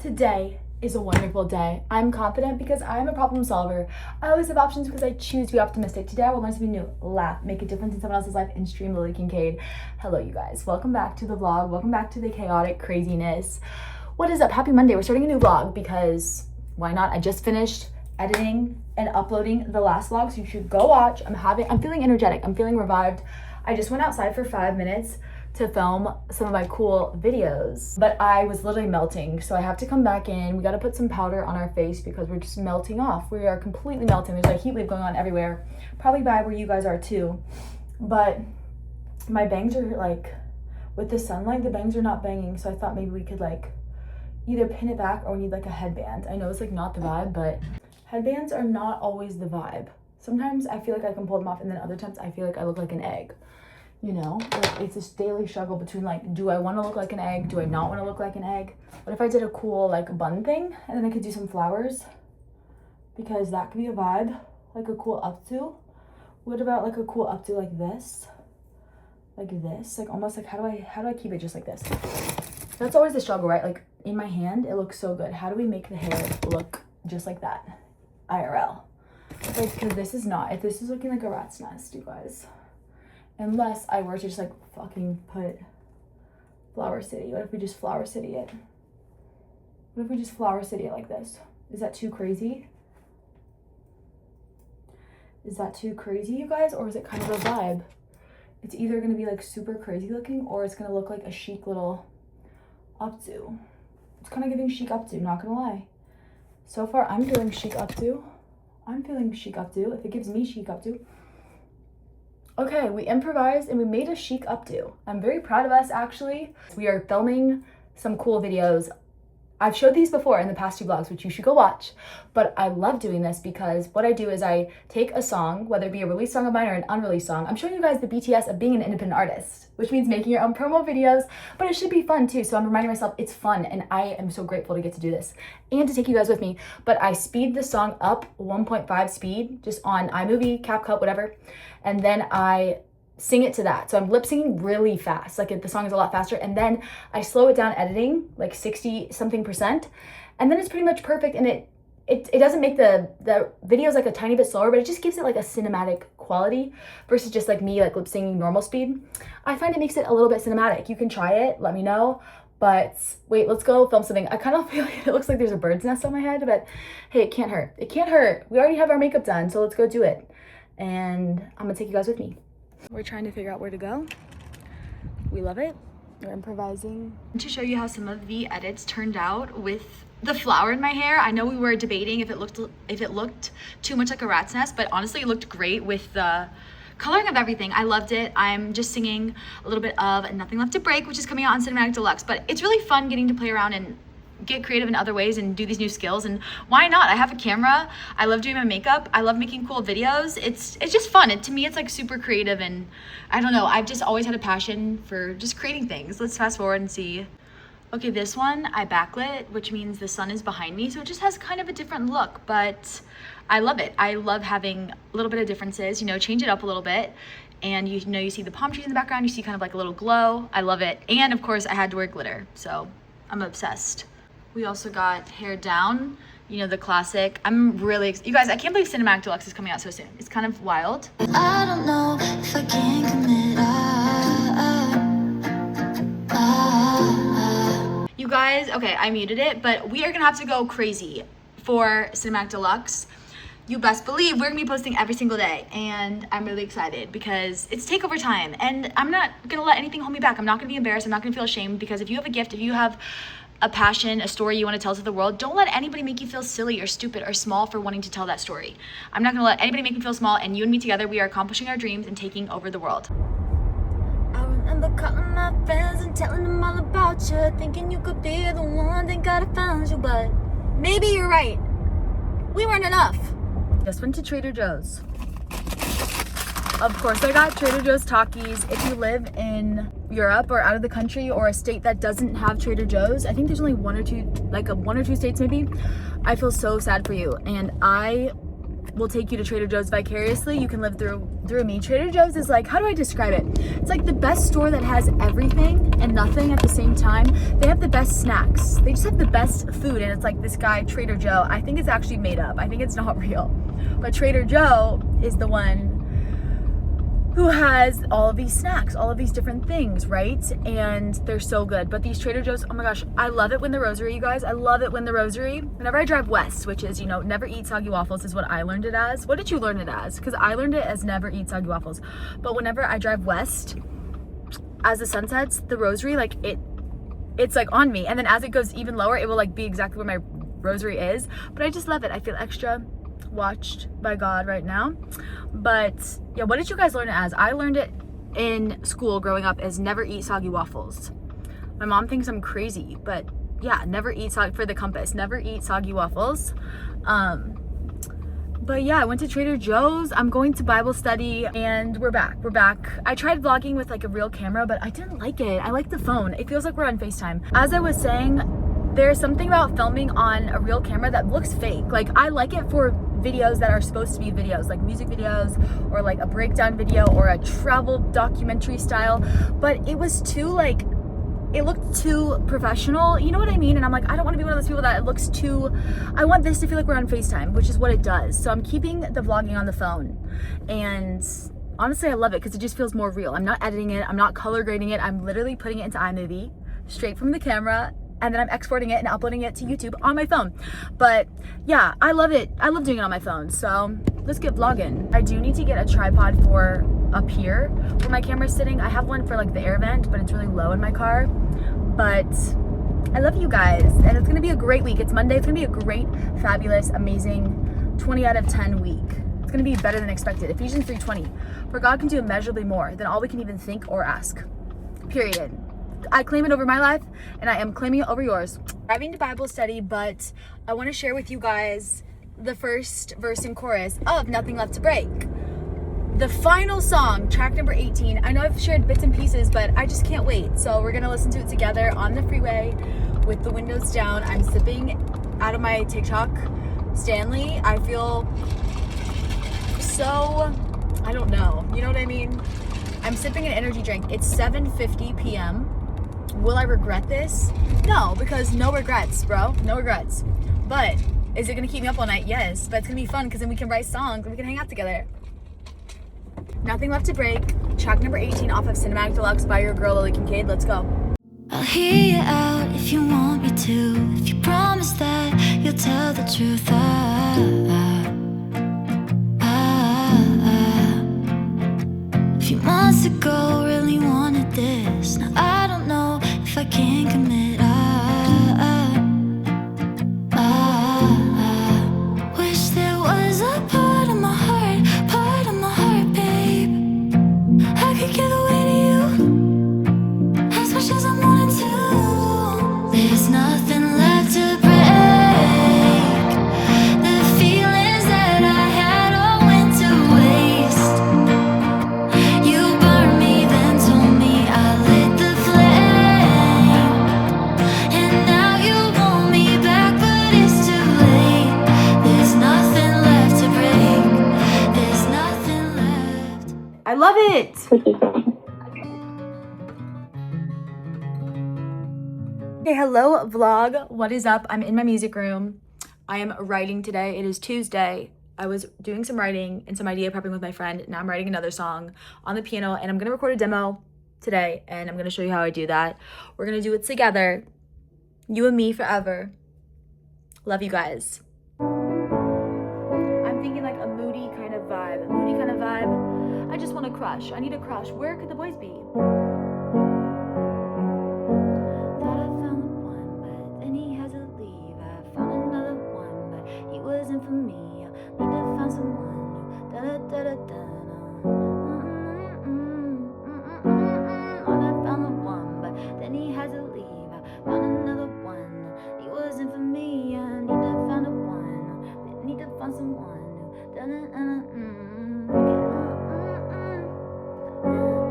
Today is a wonderful day. I'm confident because I'm a problem solver. I always have options because I choose to be optimistic. Today I will learn something new, laugh, make a difference in someone else's life, and stream Lily Kincade. Hello you guys, welcome back to the vlog. Welcome back to the chaotic craziness. What is up? Happy Monday. We're starting a new vlog because why not? I just finished editing and uploading the last vlog, so you should go watch. I'm feeling energetic. I'm feeling revived. I just went outside for 5 minutes to film some of my cool videos, but I was literally melting, so I have to come back in. We got to put some powder on our face because we're just melting off. We are completely melting. There's like a heat wave going on everywhere, probably by where you guys are too. But my bangs are like, with the sunlight, the bangs are not banging, so I thought maybe we could like either pin it back or we need like a headband. I know it's like not the vibe, but headbands are not always the vibe. Sometimes I feel like I can pull them off, and then other times I feel like I look like an egg. You know, like it's this daily struggle between like, do I want to look like an egg? Do I not want to look like an egg? What if I did a cool like bun thing and then I could do some flowers? Because that could be a vibe, like a cool updo. What about like a cool updo like this? Like almost like how do I keep it just like this? That's always the struggle, right? Like in my hand, it looks so good. How do we make the hair look just like that? IRL. Like, because this is not, if this is looking like a rat's nest, you guys. Unless I were to just like fucking put Flower City. What if we just Flower City it? What if we just Flower City it like this? Is that too crazy? Is that too crazy, you guys? Or is it kind of a vibe? It's either going to be like super crazy looking or it's going to look like a chic little updo. It's kind of giving chic updo, not going to lie. So far, I'm feeling chic updo. I'm feeling chic updo. If it gives me chic updo. Okay, we improvised and we made a chic updo. I'm very proud of us, actually. We are filming some cool videos. I've showed these before in the past 2 vlogs, which you should go watch, but I love doing this because what I do is I take a song, whether it be a released song of mine or an unreleased song. I'm showing you guys the BTS of being an independent artist, which means making your own promo videos, but it should be fun too. So I'm reminding myself it's fun, and I am so grateful to get to do this and to take you guys with me. But I speed the song up 1.5 speed just on iMovie, CapCut, whatever, and then I sing it to that. So I'm lip singing really fast, like the song is a lot faster, and then I slow it down editing like 60 something %, and then it's pretty much perfect. And it doesn't make the videos like a tiny bit slower, but it just gives it like a cinematic quality versus just like me like lip singing normal speed. I find it makes it a little bit cinematic. You can try it, let me know. But wait, let's go film something. I kind of feel like it looks like there's a bird's nest on my head, but hey, it can't hurt. It can't hurt. We already have our makeup done, so let's go do it. And I'm gonna take you guys with me. We're trying to figure out where to go. We love it. We're improvising. To show you how some of the edits turned out with the flower in my hair. I know we were debating if it looked too much like a rat's nest, but honestly it looked great with the coloring of everything. I loved it. I'm just singing a little bit of Nothing Left to Break, which is coming out on Cinematic Deluxe, but it's really fun getting to play around and get creative in other ways and do these new skills. And why not? I have a camera. I love doing my makeup. I love making cool videos. It's just fun. And to me, it's like super creative. And I don't know, I've just always had a passion for just creating things. Let's fast forward and see. Okay, this one I backlit, which means the sun is behind me. So it just has kind of a different look, but I love it. I love having a little bit of differences, you know, change it up a little bit. And you know, you see the palm trees in the background, you see kind of like a little glow. I love it. And of course I had to wear glitter, so I'm obsessed. We also got hair down, you know, the classic. I'm really, you guys, I can't believe Cinematic Deluxe is coming out so soon. It's kind of wild. I don't know if I can commit. You guys, okay, I muted it, but we are gonna have to go crazy for Cinematic Deluxe. You best believe we're gonna be posting every single day, and I'm really excited because it's takeover time, and I'm not gonna let anything hold me back. I'm not gonna be embarrassed. I'm not gonna feel ashamed, because if you have a gift, if you have a passion, a story you want to tell to the world, don't let anybody make you feel silly or stupid or small for wanting to tell that story. I'm not gonna let anybody make me feel small, and you and me together, we are accomplishing our dreams and taking over the world. I remember calling my friends and telling them all about you, thinking you could be the one, thank God I found you, but maybe you're right. We weren't enough. Just went to Trader Joe's. Of course, I got Trader Joe's Takis. If you live in Europe or out of the country or a state that doesn't have Trader Joe's, I think there's only one or two states maybe. I feel so sad for you. And I will take you to Trader Joe's vicariously. You can live through me. Trader Joe's is like, how do I describe it? It's like the best store that has everything and nothing at the same time. They have the best snacks. They just have the best food, and it's like this guy, Trader Joe. I think it's actually made up. I think it's not real. But Trader Joe is the one who has all of these snacks, all of these different things, right? And they're so good. But these Trader Joe's, oh my gosh, I love it when the rosary, you guys. I love it when the rosary. Whenever I drive west, which is, you know, never eat soggy waffles is what I learned it as. What did you learn it as? Because I learned it as never eat soggy waffles. But whenever I drive west, as the sun sets, the rosary, like it's like on me. And then as it goes even lower, it will like be exactly where my rosary is. But I just love it. I feel extra watched by God right now. But yeah, what did you guys learn it as? I learned it in school growing up as never eat soggy waffles. My mom thinks I'm crazy, but yeah, never eat for the compass, never eat soggy waffles. But yeah, I went to Trader Joe's. I'm going to Bible study, and we're back. I tried vlogging with like a real camera, but I didn't like it. I like the phone. It feels like we're on FaceTime. As I was saying, there's something about filming on a real camera that looks fake. Like, I like it for videos that are supposed to be videos, like music videos or like a breakdown video or a travel documentary style, but it was too like, it looked too professional, you know what I mean? And I'm like, I don't want to be one of those people that it looks too, I want this to feel like we're on FaceTime, which is what it does. So I'm keeping the vlogging on the phone, and honestly I love it because it just feels more real. I'm not editing it, I'm not color grading it, I'm literally putting it into iMovie straight from the camera, and then I'm exporting it and uploading it to YouTube on my phone. But yeah, I love it. I love doing it on my phone. So let's get vlogging. I do need to get a tripod for up here where my camera's sitting. I have one for like the air vent, but it's really low in my car. But I love you guys, and it's gonna be a great week. It's Monday. It's gonna be a great, fabulous, amazing 20 out of 10 week. It's gonna be better than expected. Ephesians 3:20, for God can do immeasurably more than all we can even think or ask. Period. I claim it over my life, and I am claiming it over yours. Driving to Bible study, but I want to share with you guys the first verse and chorus of Nothing Left to Break. The final song, track number 18. I know I've shared bits and pieces, but I just can't wait. So we're going to listen to it together on the freeway with the windows down. I'm sipping out of my TikTok Stanley. I feel so, I don't know. You know what I mean? I'm sipping an energy drink. It's 7:50 p.m. Will I regret this? No, because no regrets, bro. No regrets. But is it gonna keep me up all night? Yes, but it's gonna be fun because then we can write songs and we can hang out together. Nothing Left to Break, track number 18 off of Cinematic Deluxe by your girl Lily Kincade. Let's go. I'll hear you out if you want me to. If you promise that you'll tell the truth. A few months ago, really wanted this. Now I don't know if I can commit. Wish there was a part of my heart, babe. I could give away to you as much as I wanted to. There's nothing left to break. The feelings that I had all went to waste. You burned me, then told me I lit the flame. And now you want me back, but it's too late. There's nothing left to break. There's nothing left. I love it. Okay, hello vlog. What is up? I'm in my music room. I am writing today. It is Tuesday. I was doing some writing and some idea prepping with my friend. Now I'm writing another song on the piano, and I'm gonna record a demo today, and I'm gonna show you how I do that. We're gonna do it together. You and me forever. Love you guys. I'm thinking like a moody kind of vibe. I just want a crush. I need a crush. Where could the boys be? Thought I found the one, but then he had to leave. I found another one, but he wasn't for me. I need to find someone new. Da-da-da-da-da. Thought I found the one, but then he had to leave. I found another one. He wasn't for me. I need to find a one. But need to find someone new. Da-da-da-da.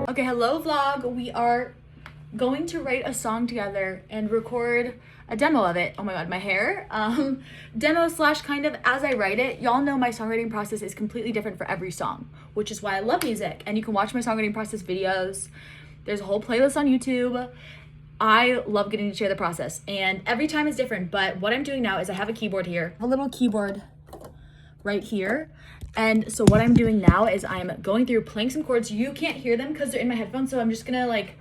Okay, hello vlog. We are going to write a song together and record a demo of it. Oh my god, my hair. Demo slash kind of as I write it. Y'all know my songwriting process is completely different for every song, which is why I love music. And you can watch my songwriting process videos. There's a whole playlist on YouTube. I love getting to share the process, and every time is different. But what I'm doing now is I have a keyboard here, a little keyboard right here. And so what I'm doing now is I'm going through, playing some chords. You can't hear them because they're in my headphones, so I'm just gonna like,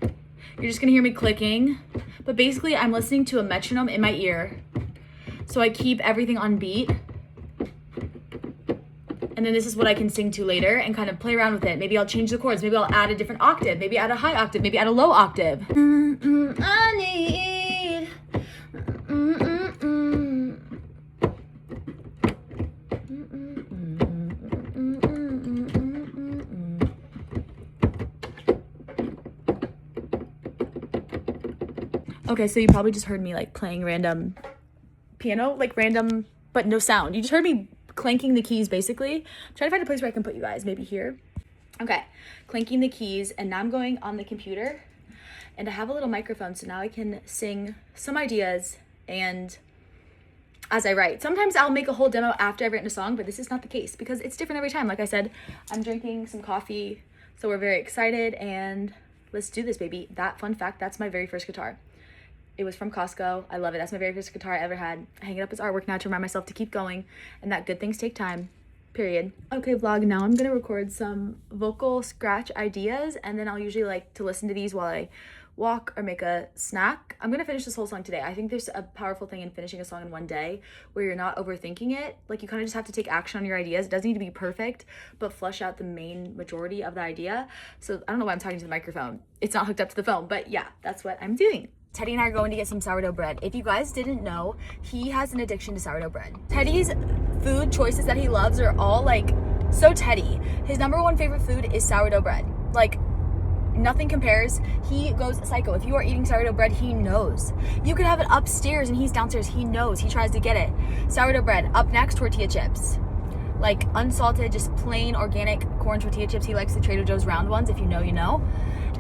you're just gonna hear me clicking. But basically I'm listening to a metronome in my ear. So I keep everything on beat. And then this is what I can sing to later and kind of play around with it. Maybe I'll change the chords. Maybe I'll add a different octave. Maybe add a high octave. Maybe add a low octave. I need. Okay, so you probably just heard me like playing random piano, like random, but no sound. You just heard me clanking the keys basically. I'm trying to find a place where I can put you guys, maybe here. Okay, clanking the keys, and now I'm going on the computer and I have a little microphone, so now I can sing some ideas and as I write. Sometimes I'll make a whole demo after I've written a song, but this is not the case because it's different every time. Like I said, I'm drinking some coffee, so we're very excited, and let's do this, baby. That fun fact, that's my very first guitar. It was from Costco. I love it. That's my very first guitar I ever had. I hang it up as artwork now to remind myself to keep going and that good things take time, period. Okay, vlog, now I'm gonna record some vocal scratch ideas, and then I'll usually like to listen to these while I walk or make a snack. I'm gonna finish this whole song today. I think there's a powerful thing in finishing a song in one day where you're not overthinking it. Like you kind of just have to take action on your ideas. It doesn't need to be perfect, but flush out the main majority of the idea. So I don't know why I'm talking to the microphone. It's not hooked up to the phone, but yeah, that's what I'm doing. Teddy and I are going to get some sourdough bread. If you guys didn't know, he has an addiction to sourdough bread. Teddy's food choices that he loves are all like so Teddy. His number one favorite food is sourdough bread. Like nothing compares. He goes psycho. If you are eating sourdough bread, he knows. You could have it upstairs and he's downstairs. He knows. He tries to get it. Sourdough bread. Up next, tortilla chips. Like unsalted, just plain organic corn tortilla chips. He likes the Trader Joe's round ones. If you know, you know.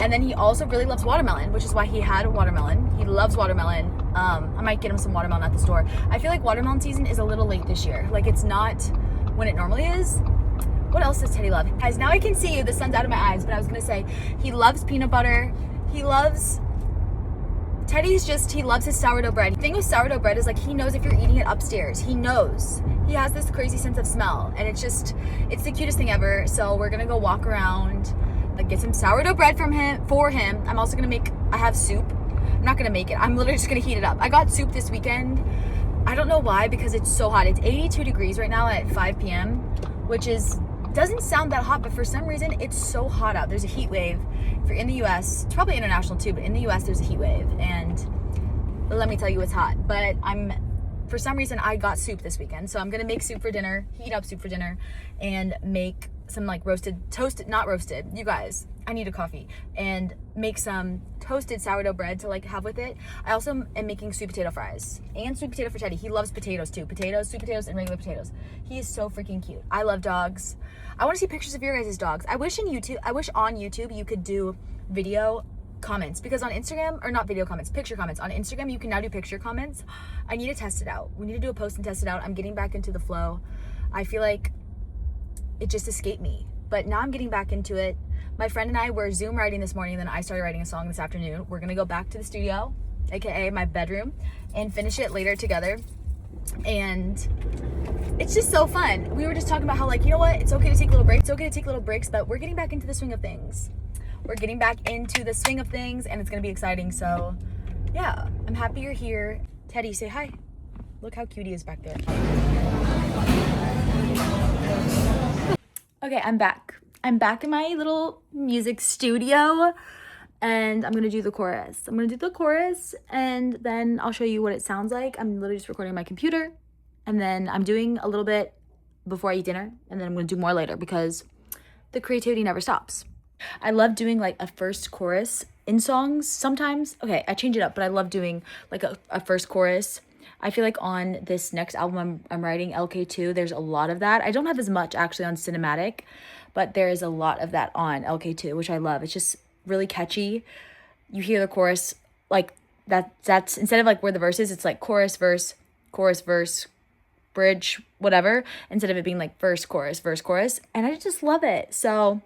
And then he also really loves watermelon, which is why he had a watermelon. He loves watermelon. I might get him some watermelon at the store. I feel like watermelon season is a little late this year. Like it's not when it normally is. What else does Teddy love? Guys, now I can see you. The sun's out of my eyes, but I was gonna say he loves peanut butter. He loves, he loves his sourdough bread. The thing with sourdough bread is like he knows if you're eating it upstairs. He knows. He has this crazy sense of smell, and it's the cutest thing ever. So we're gonna go walk around, like get some sourdough bread for him. I'm also gonna I have soup. I'm not gonna make it. I'm literally just gonna heat it up. I got soup this weekend. I don't know why, because it's so hot. It's 82 degrees right now at 5 p.m., which doesn't sound that hot, but for some reason it's so hot out. There's a heat wave. If you're in the US, it's probably international too, but in the US there's a heat wave, and let me tell you, it's hot. But for some reason I got soup this weekend, so I'm gonna make soup for dinner, heat up soup for dinner, and make some like not roasted, you guys, I need a coffee, and make some toasted sourdough bread to like have with it. I also am making sweet potato fries and sweet potato for Teddy. He loves potatoes too. Potatoes, sweet potatoes, and regular potatoes. He is so freaking cute. I love dogs. I want to see pictures of your guys' dogs. I wish on YouTube you could do video comments, because on Instagram, or not video comments, picture comments. On Instagram, you can now do picture comments. I need to test it out. We need to do a post and test it out. I'm getting back into the flow. I feel like it just escaped me, but now I'm getting back into it. My friend and I were Zoom writing this morning, and then I started writing a song this afternoon. We're gonna go back to the studio, aka my bedroom, and finish it later together. And it's just so fun. We were just talking about how, like, you know what, it's okay to take little breaks. It's okay to take little breaks, but we're getting back into the swing of things. And it's gonna be exciting. So yeah, I'm happy you're here. Teddy, say hi. Look how cute he is back there. Okay, I'm back. I'm back in my little music studio, and I'm gonna do the chorus. And then I'll show you what it sounds like. I'm literally just recording on my computer, and then I'm doing a little bit before I eat dinner, and then I'm gonna do more later because the creativity never stops. I love doing like a first chorus in songs sometimes. Okay, I change it up, but I love doing like a first chorus. I feel like on this next album I'm writing, LK2, there's a lot of that. I don't have as much actually on Cinematic, but there is a lot of that on LK2, which I love. It's just really catchy. You hear the chorus like that's instead of like where the verse is, it's like chorus, verse, bridge, whatever, instead of it being like verse, chorus, and I just love it. So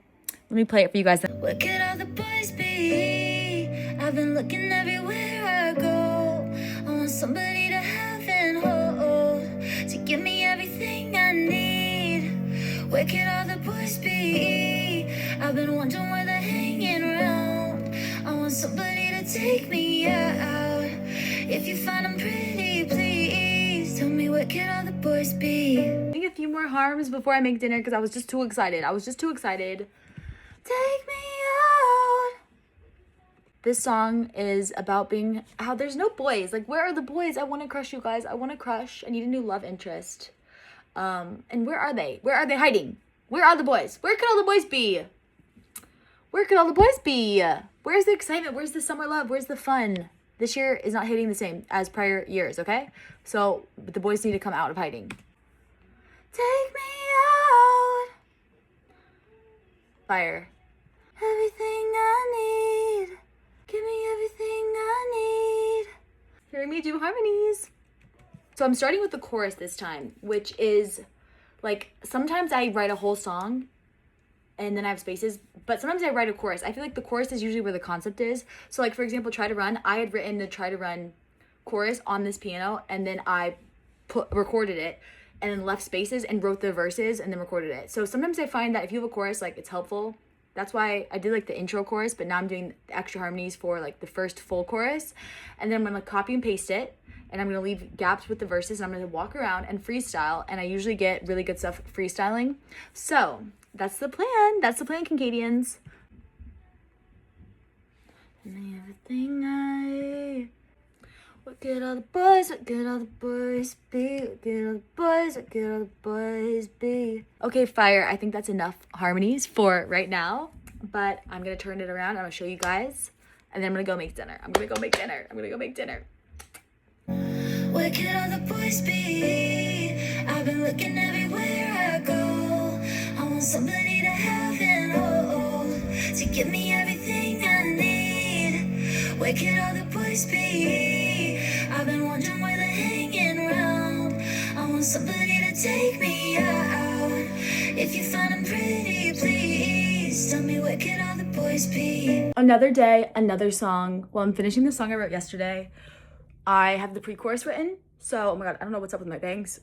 let me play it for you guys. Where could all the boys be? I've been looking everywhere I go. I want somebody to have and hold, to give me everything I need. Where could all the boys be? I've been wondering where they're hanging around. I want somebody to take me out. If you find them pretty, please tell me, where could all the boys be? I think a few more harms before I make dinner because I was just too excited. Take me out. This song is about being how there's no boys. Like, where are the boys? I want to crush, you guys. I want to crush. I need a new love interest. And where are they? Where are they hiding? Where are the boys? Where could all the boys be? Where's the excitement? Where's the summer love? Where's the fun? This year is not hitting the same as prior years, okay? So the boys need to come out of hiding. Take me out. Fire. Everything I need. Give me everything I need. Hearing me do harmonies. So I'm starting with the chorus this time, which is like, sometimes I write a whole song and then I have spaces, but sometimes I write a chorus. I feel like the chorus is usually where the concept is. So like, for example, Try to Run, I had written the Try to Run chorus on this piano, and then I recorded it and then left spaces and wrote the verses and then recorded it. So sometimes I find that if you have a chorus, like, it's helpful. That's why I did like the intro chorus, but now I'm doing the extra harmonies for like the first full chorus. And then I'm gonna copy and paste it, and I'm gonna leave gaps with the verses, and I'm gonna walk around and freestyle, and I usually get really good stuff freestyling. So that's the plan. Kincadians. Everything I... What could all the boys be? What could all the boys be? Okay, fire. I think that's enough harmonies for right now, but I'm gonna turn it around. I'm gonna show you guys, and then I'm gonna go make dinner. Where could all the boys be? I've been looking everywhere I go. I want somebody to have and hold, to give me everything I need. Where could all the boys be? I've been wondering where they're hanging around. I want somebody to take me out. If you find them pretty, please tell me, where could all the boys be? Another day, another song. Well, I'm finishing the song I wrote yesterday. I have the pre-chorus written, so, oh my god, I don't know what's up with my bangs.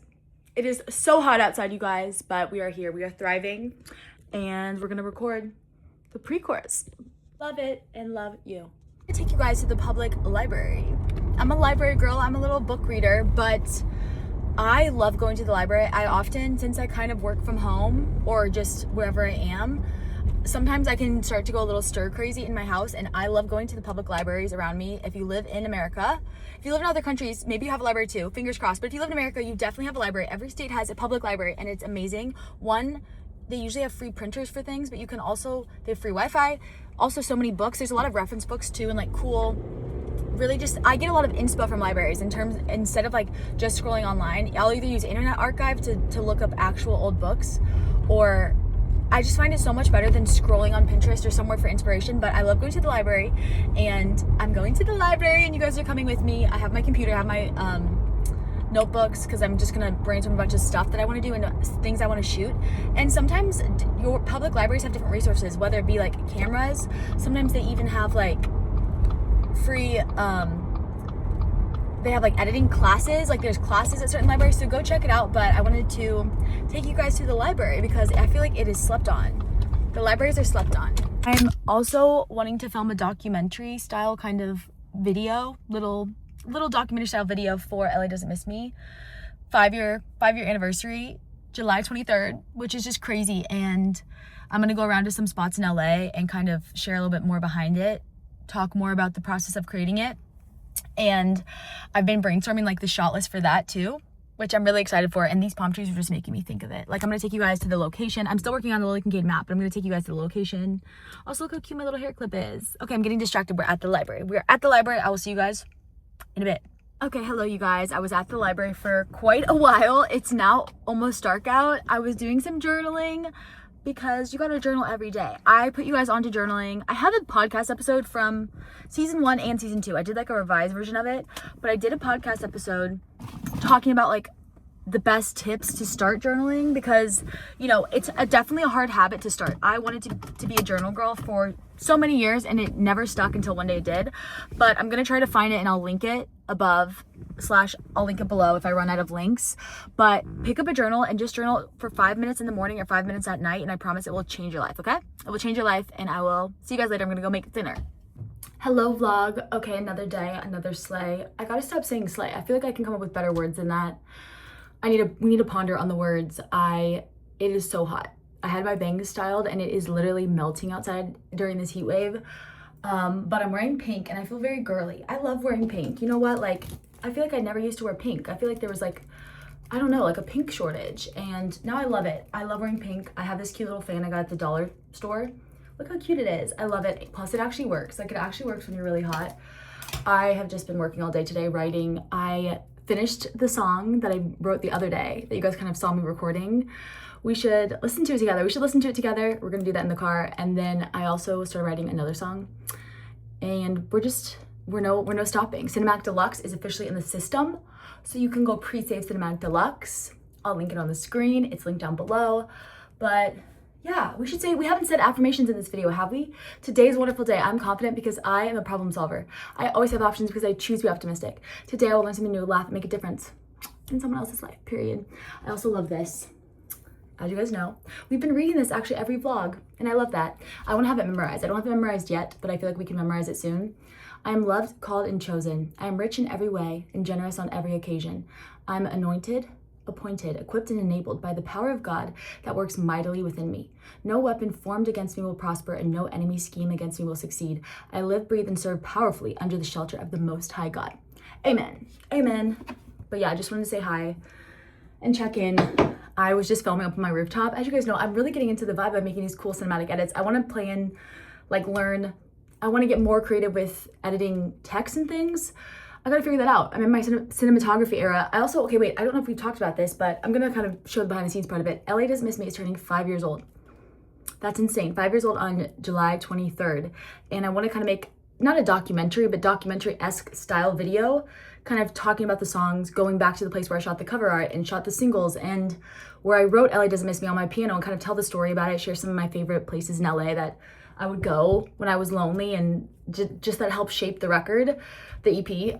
It is so hot outside, you guys, but we are here. We are thriving, and we're gonna record the pre-chorus. Love it and love you. I'm gonna take you guys to the public library. I'm a library girl. I'm a little book reader, but I love going to the library. I often, since I kind of work from home or just wherever I am, sometimes I can start to go a little stir crazy in my house, and I love going to the public libraries around me. If you live in America, if you live in other countries, maybe you have a library too, fingers crossed. But if you live in America, you definitely have a library. Every state has a public library, and it's amazing. One, they usually have free printers for things, but you can also, they have free Wi-Fi. Also, so many books. There's a lot of reference books too, and like cool, really just, I get a lot of inspo from libraries in terms, instead of like just scrolling online, I'll either use Internet Archive to look up actual old books, or I just find it so much better than scrolling on Pinterest or somewhere for inspiration. But I love going to the library, and I'm going to the library, and you guys are coming with me. I have my computer, I have my notebooks, because I'm just gonna brainstorm a bunch of stuff that I want to do and things I want to shoot. And sometimes your public libraries have different resources, whether it be like cameras. Sometimes they even have like free they have like editing classes, like there's classes at certain libraries, so go check it out. But I wanted to take you guys to the library because I feel like it is slept on. The libraries are slept on. I'm also wanting to film a documentary style kind of video, little documentary style video for LA Doesn't Miss Me, 5-year anniversary, July 23rd, which is just crazy. And I'm gonna go around to some spots in LA and kind of share a little bit more behind it, talk more about the process of creating it. And I've been brainstorming like the shot list for that too, which I'm really excited for. And these palm trees are just making me think of it. Like, I'm gonna take you guys to the location. I'm still working on the Kincade map, but I'm gonna take you guys to the location. Also, look how cute my little hair clip is. Okay, I'm getting distracted. We're at the library. I will see you guys in a bit. Okay, hello you guys. I was at the library for quite a while. It's now almost dark out. I was doing some journaling because you gotta journal every day. I put you guys onto journaling. I have a podcast episode from season 1 and season 2. I did like a revised version of it, but I did a podcast episode talking about like the best tips to start journaling, because you know it's definitely a hard habit to start. I wanted to be a journal girl for so many years and it never stuck until one day it did, but I'm gonna try to find it and I'll link it above / I'll link it below if I run out of links. But pick up a journal and just journal for 5 minutes in the morning or 5 minutes at night, and I promise it will change your life. Okay, it will change your life, and I will see you guys later. I'm gonna go make dinner. Hello vlog. Okay, another day, another sleigh. I gotta stop saying sleigh. I feel like I can come up with better words than that. We need to ponder on the words. It is so hot. I had my bangs styled and it is literally melting outside during this heat wave. But I'm wearing pink and I feel very girly. I love wearing pink. You know what? Like, I feel like I never used to wear pink. I feel like there was like, I don't know, like a pink shortage, and now I love it. I love wearing pink. I have this cute little fan I got at the dollar store. Look how cute it is. I love it. Plus it actually works. Like, it actually works when you're really hot. I have just been working all day today writing. I finished the song that I wrote the other day that you guys kind of saw me recording. We should listen to it together. We're gonna do that in the car. And then I also started writing another song, and we're no stopping. Cinematic Deluxe is officially in the system, so you can go pre-save Cinematic Deluxe. I'll link it on the screen. It's linked down below. But yeah, we haven't said affirmations in this video, have we? Today is a wonderful day. I'm confident because I am a problem solver. I always have options because I choose to be optimistic. Today I will learn something new, laugh, and make a difference in someone else's life, period. I also love this. As you guys know, we've been reading this actually every vlog, and I love that. I want to have it memorized. I don't have it memorized yet, but I feel like we can memorize it soon. I am loved, called, and chosen. I am rich in every way and generous on every occasion. I'm anointed, appointed, equipped, and enabled by the power of God that works mightily within me. No weapon formed against me will prosper, and no enemy scheme against me will succeed. I live, breathe, and serve powerfully under the shelter of the Most High God. Amen. Amen. But yeah, I just wanted to say hi and check in. I was just filming up on my rooftop. As you guys know, I'm really getting into the vibe of making these cool cinematic edits. I want to plan, like I want to get more creative with editing text and things. I gotta figure that out. I'm in my cinematography era. I also, okay, wait, I don't know if we've talked about this, but I'm gonna kind of show the behind the scenes part of it. LA Doesn't Miss Me is turning 5 years old. That's insane. 5 years old on July 23rd. And I want to kind of make, not a documentary, but documentary-esque style video, kind of talking about the songs, going back to the place where I shot the cover art and shot the singles, and where I wrote LA Doesn't Miss Me on my piano, and kind of tell the story about it, share some of my favorite places in LA that I would go when I was lonely, and just that helped shape the record, the EP.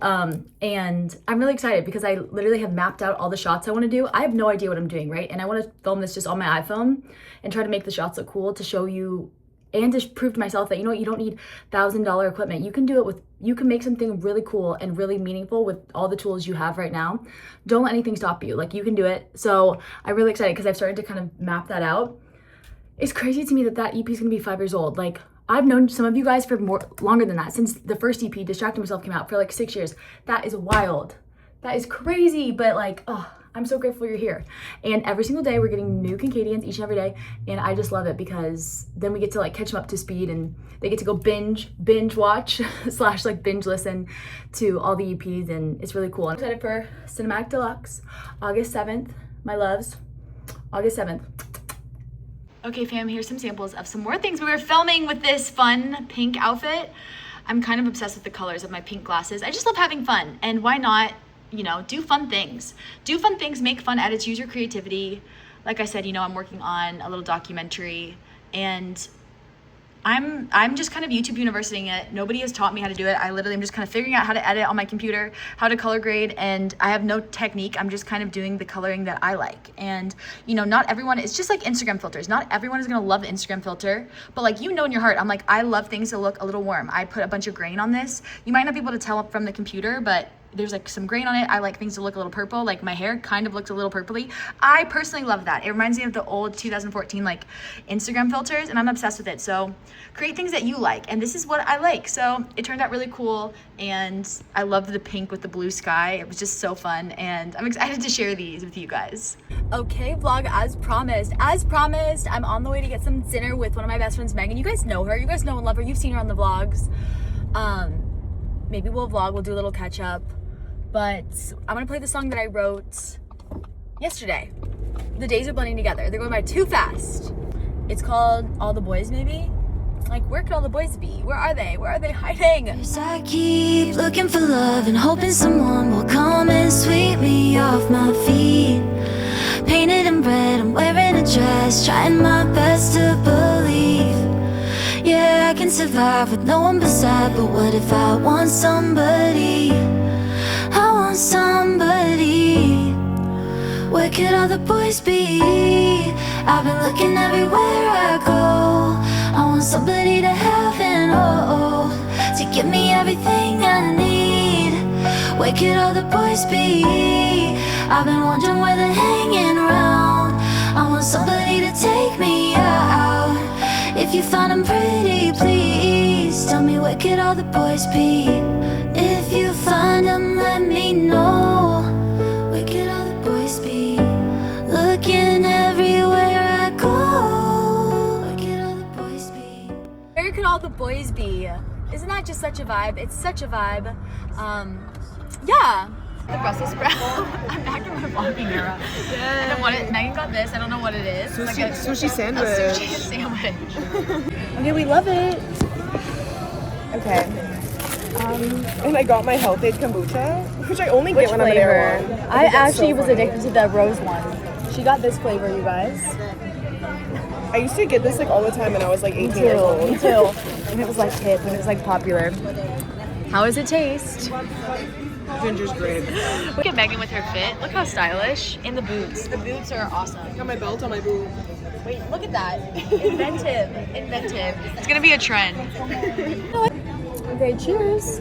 And I'm really excited because I literally have mapped out all the shots I want to do. I have no idea what I'm doing, right? And I want to film this just on my iPhone and try to make the shots look cool to show you and to prove to myself that, you know what, you don't need $1,000 equipment. You can do it you can make something really cool and really meaningful with all the tools you have right now. Don't let anything stop you. Like, you can do it. So I'm really excited because I've started to kind of map that out. It's crazy to me that EP is gonna be 5 years old. Like, I've known some of you guys for longer than that, since the first EP, Distracting Myself, came out, for like 6 years. That is wild. That is crazy, but like, oh, I'm so grateful you're here. And every single day we're getting new Kincadians each and every day, and I just love it because then we get to like catch them up to speed, and they get to go binge watch / like binge listen to all the EPs, and it's really cool. I'm excited for Cinematic Deluxe, August 7th, my loves, August 7th. Okay fam, here's some samples of some more things we were filming with this fun pink outfit. I'm kind of obsessed with the colors of my pink glasses. I just love having fun, and why not, you know, do fun things. Do fun things, make fun edits, use your creativity. Like I said, you know, I'm working on a little documentary, and I'm just kind of YouTube universitying it. Nobody has taught me how to do it. I literally am just kind of figuring out how to edit on my computer, how to color grade, and I have no technique. I'm just kind of doing the coloring that I like. And, you know, not everyone, it's just like Instagram filters. Not everyone is gonna love the Instagram filter, but like, you know, in your heart, I'm like, I love things that look a little warm. I put a bunch of grain on this. You might not be able to tell from the computer, but there's like some grain on it. I like things to look a little purple. Like, my hair kind of looks a little purpley. I personally love that. It reminds me of the old 2014 like Instagram filters, and I'm obsessed with it. So create things that you like, and this is what I like. So it turned out really cool, and I love the pink with the blue sky. It was just so fun, and I'm excited to share these with you guys. Okay, vlog, as promised, I'm on the way to get some dinner with one of my best friends, Megan. You guys know her. You guys know and love her. You've seen her on the vlogs. Maybe we'll vlog. We'll do a little catch up. But I'm gonna play the song that I wrote yesterday. The days are blending together. They're going by too fast. It's called All the Boys, maybe? Like, where could all the boys be? Where are they? Where are they hiding? I keep looking for love and hoping someone will come and sweep me off my feet. Painted in red, I'm wearing a dress, trying my best to believe. Yeah, I can survive with no one beside, but what if I want somebody? I want somebody. Where could all the boys be? I've been looking everywhere I go. I want somebody to have and hold, to give me everything I need. Where could all the boys be? I've been wondering where they're hanging around. I want somebody to take me out. If you find them pretty, please tell me where could all the boys be? If you find them, let me know. Where could all the boys be? Looking everywhere I go. Where could all the boys be? Where could all the boys be? Isn't that just such a vibe? It's such a vibe. Yeah. The Brussels sprout. I'm back in my vlogging era. I don't want it. Megan got this. I don't know what it is. Sushi, It's like sushi sandwich. A sushi sandwich. Okay, we love it. Okay. And I got my Health Aid kombucha, which I only get when I'm at Errands. I actually was addicted to the rose one. She got this flavor, you guys. I used to get this like all the time when I was like 18 years old. Me too. And it was like hip and it was like popular. How does it taste? Ginger's great. Look at Megan with her fit. Look how stylish. And the boots. The boots are awesome. Got my belt on my boot. Wait, look at that. Inventive. Inventive. It's gonna be a trend. Okay, cheers.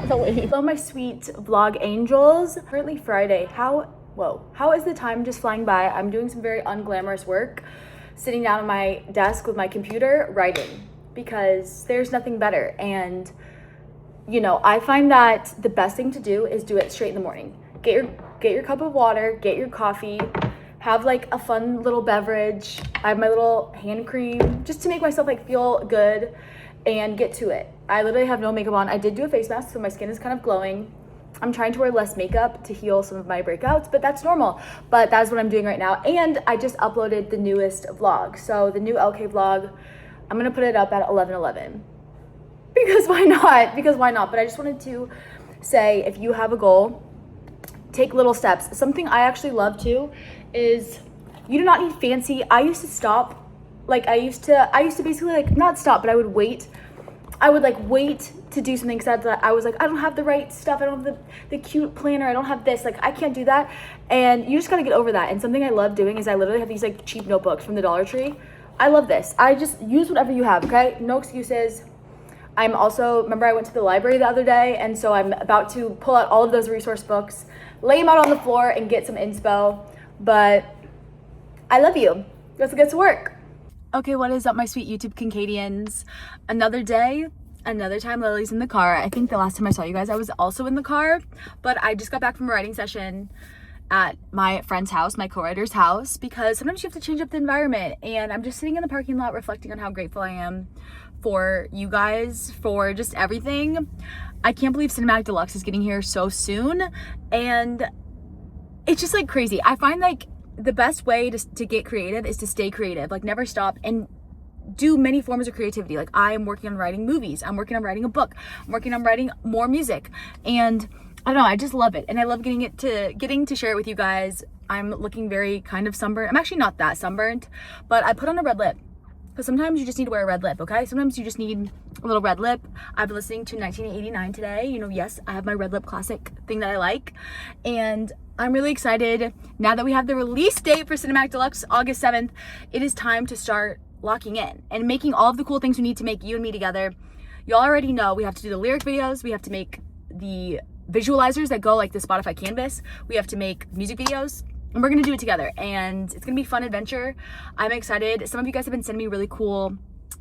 Hello, my sweet vlog angels. Currently Friday. How is the time just flying by? I'm doing some very unglamorous work, sitting down at my desk with my computer, writing, because there's nothing better. And you know, I find that the best thing to do is do it straight in the morning. Get your cup of water, get your coffee, have like a fun little beverage. I have my little hand cream just to make myself like feel good and get to it. I literally have no makeup on. I did do a face mask, so my skin is kind of glowing. I'm trying to wear less makeup to heal some of my breakouts, but that's normal. But that's what I'm doing right now. And I just uploaded the newest vlog. So the new LK vlog, I'm gonna put it up at 11:11. Because why not? Because why not? But I just wanted to say, if you have a goal, take little steps. Something I actually love too is you do not need fancy. I used to stop, like I used to basically like not stop, but I would wait to do something because I was like, I don't have the right stuff. I don't have the cute planner. I don't have this. Like, I can't do that. And you just got to get over that. And something I love doing is I literally have these like cheap notebooks from the Dollar Tree. I love this. I just use whatever you have, okay? No excuses. I'm also, remember I went to the library the other day, and so I'm about to pull out all of those resource books, lay them out on the floor, and get some inspo. But I love you. Let's get to work. Okay, what is up, my sweet YouTube Kincadians? Another day, another time Lily's in the car. I think the last time I saw you guys, I was also in the car, but I just got back from a writing session at my friend's house, my co-writer's house, because sometimes you have to change up the environment. And I'm just sitting in the parking lot reflecting on how grateful I am for you guys, for just everything. I can't believe Cinematic Deluxe is getting here so soon. And it's just like crazy. I find like the best way to get creative is to stay creative, like never stop and do many forms of creativity. Like I am working on writing movies. I'm working on writing a book. I'm working on writing more music. And I don't know, I just love it. And I love getting to share it with you guys. I'm looking very kind of sunburned. I'm actually not that sunburned, but I put on a red lip. Because sometimes you just need to wear a red lip, okay? Sometimes you just need a little red lip. I've been listening to 1989 today. You know, yes, I have my red lip classic thing that I like. And I'm really excited. Now that we have the release date for Cinematic Deluxe, August 7th, it is time to start locking in and making all of the cool things we need to make you and me together. Y'all already know we have to do the lyric videos. We have to make the visualizers that go like the Spotify canvas. We have to make music videos. And we're gonna do it together, and it's gonna be a fun adventure. I'm excited. Some of you guys have been sending me really cool